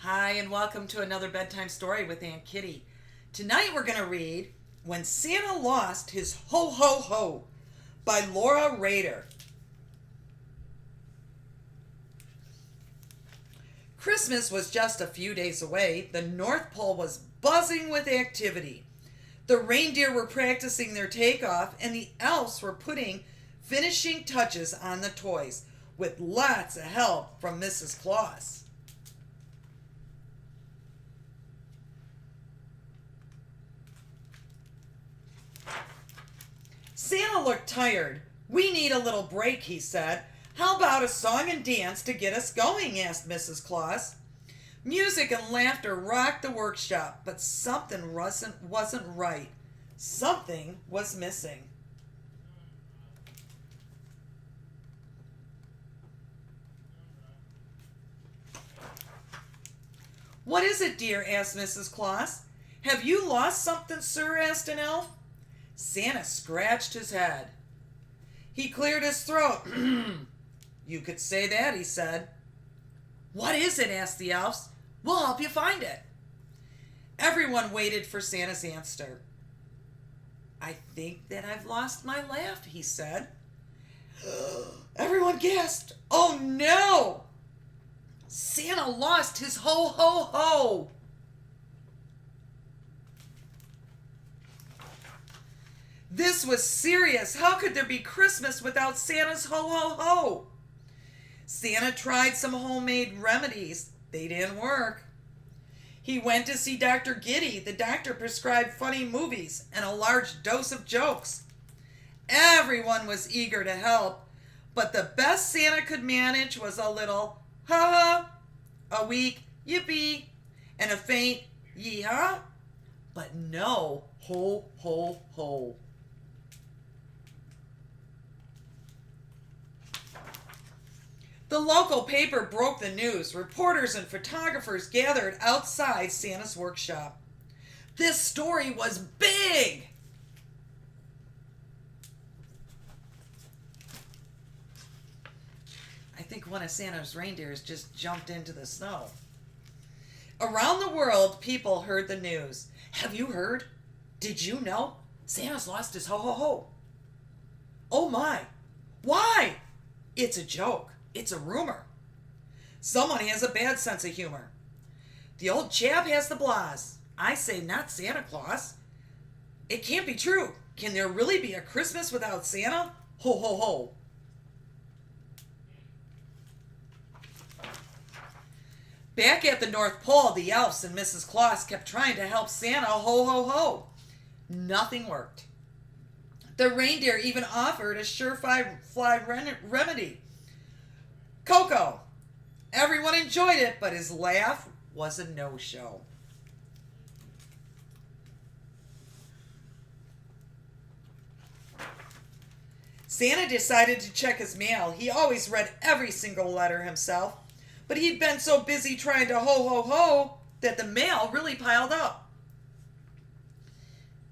Hi, and welcome to another bedtime story with Aunt Kitty. Tonight we're going to read When Santa Lost His Ho Ho Ho by Laura Rader. Christmas was just a few days away. The North Pole was buzzing with activity. The reindeer were practicing their takeoff, and the elves were putting finishing touches on the toys with lots of help from Mrs. Claus. Santa looked tired. "We need a little break," he said. "How about a song and dance to get us going?" asked Mrs. Claus. Music and laughter rocked the workshop, but something wasn't right. Something was missing. "What is it, dear?" asked Mrs. Claus. "Have you lost something, sir?" asked an elf. Santa scratched his head. He cleared his throat. "You could say that," he said. "What is it?" asked the elves. "We'll help you find it." Everyone waited for Santa's answer. "I think that I've lost my laugh," he said. Everyone gasped. "Oh no! Santa lost his ho ho ho!" This was serious. How could there be Christmas without Santa's ho ho ho? Santa tried some homemade remedies. They didn't work. He went to see Dr. Giddy. The doctor prescribed funny movies and a large dose of jokes. Everyone was eager to help, but the best Santa could manage was a little ha ha, a weak yippee, and a faint yee-haw, but no ho ho ho. The local paper broke the news. Reporters and photographers gathered outside Santa's workshop. This story was big. I think one of Santa's reindeers just jumped into the snow. Around the world, people heard the news. "Have you heard? Did you know? Santa's lost his ho ho ho." "Oh my. Why?" "It's a joke. It's a rumor. Someone has a bad sense of humor. The old chap has the blahs. I say not Santa Claus. It can't be true. Can there really be a Christmas without Santa? Ho ho ho." Back at the North Pole, the elves and Mrs. Claus kept trying to help Santa ho ho ho. Nothing worked. The reindeer even offered a surefire remedy. Cocoa. Everyone enjoyed it, but his laugh was a no-show. Santa decided to check his mail. He always read every single letter himself, but he'd been so busy trying to ho ho ho that the mail really piled up.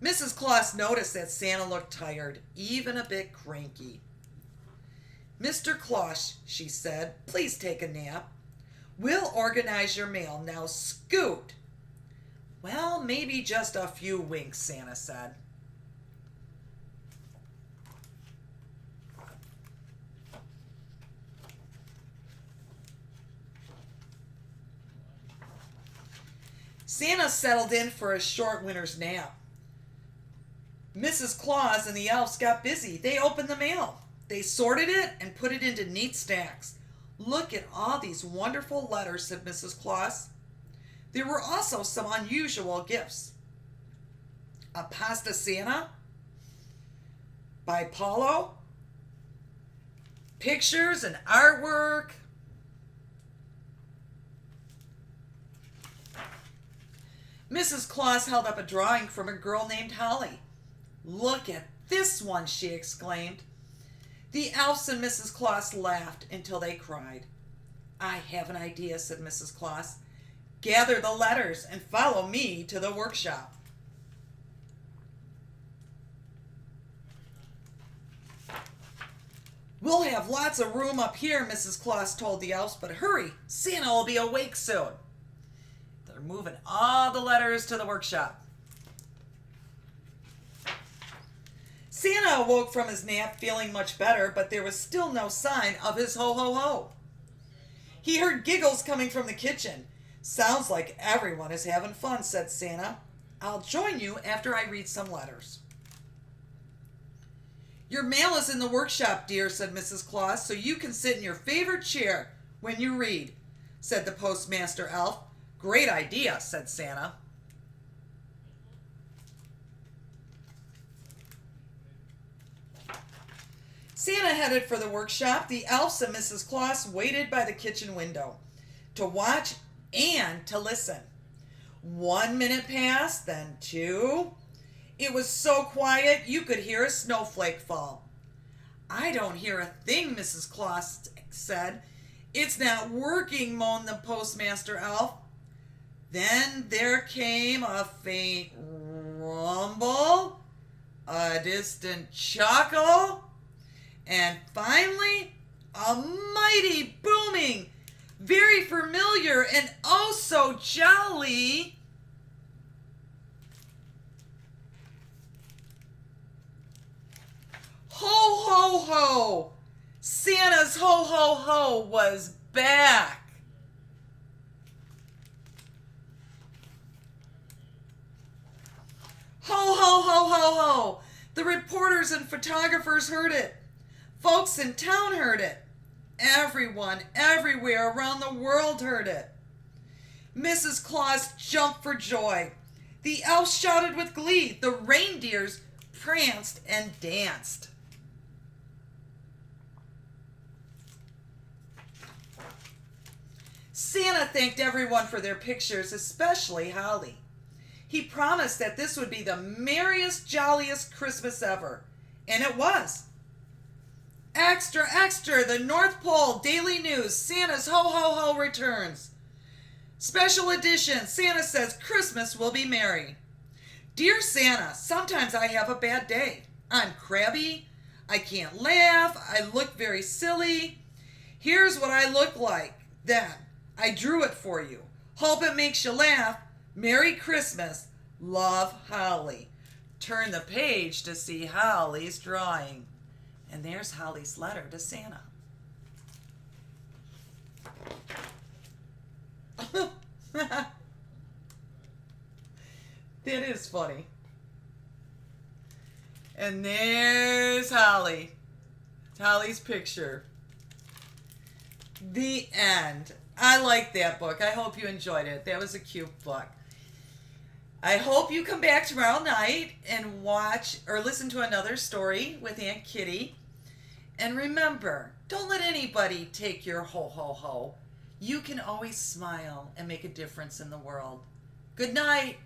Mrs. Claus noticed that Santa looked tired, even a bit cranky. "Mr. Claus," she said, "please take a nap. We'll organize your mail. Now scoot." "Well, maybe just a few winks," Santa said. Santa settled in for a short winter's nap. Mrs. Claus and the elves got busy. They opened the mail. They sorted it and put it into neat stacks. "Look at all these wonderful letters," said Mrs. Claus. There were also some unusual gifts. A pasta Santa by Paulo, pictures and artwork. Mrs. Claus held up a drawing from a girl named Holly. "Look at this one," she exclaimed. The elves and Mrs. Claus laughed until they cried. "I have an idea," said Mrs. Claus. "Gather the letters and follow me to the workshop." "We'll have lots of room up here," Mrs. Claus told the elves, "but hurry, Santa will be awake soon." They're moving all the letters to the workshop. Santa awoke from his nap feeling much better, but there was still no sign of his ho-ho-ho. He heard giggles coming from the kitchen. "Sounds like everyone is having fun," said Santa. "I'll join you after I read some letters." "Your mail is in the workshop, dear," said Mrs. Claus, "so you can sit in your favorite chair when you read," said the postmaster elf. "Great idea," said Santa. Santa headed for the workshop. The elves and Mrs. Claus waited by the kitchen window to watch and to listen. 1 minute passed, then 2. It was so quiet you could hear a snowflake fall. "I don't hear a thing," Mrs. Claus said. "It's not working," moaned the postmaster elf. Then there came a faint rumble, a distant chuckle, and finally a mighty booming, very familiar and oh so jolly ho ho ho! Santa's ho ho ho was back. Ho ho ho ho ho! The reporters and photographers heard it. Folks in town heard it. Everyone, everywhere around the world heard it. Mrs. Claus jumped for joy. The elves shouted with glee. The reindeers pranced and danced. Santa thanked everyone for their pictures, especially Holly. He promised that this would be the merriest, jolliest Christmas ever. And it was. Extra, extra, the North Pole Daily News, Santa's ho-ho-ho returns. Special edition, Santa says Christmas will be merry. Dear Santa, sometimes I have a bad day. I'm crabby, I can't laugh, I look very silly. Here's what I look like. Then, I drew it for you. Hope it makes you laugh. Merry Christmas. Love, Holly. Turn the page to see Holly's drawing. And there's Holly's letter to Santa. That is funny. And there's Holly. Holly's picture. The end. I like that book. I hope you enjoyed it. That was a cute book. I hope you come back tomorrow night and watch or listen to another story with Aunt Kitty. And remember, don't let anybody take your ho-ho-ho. You can always smile and make a difference in the world. Good night.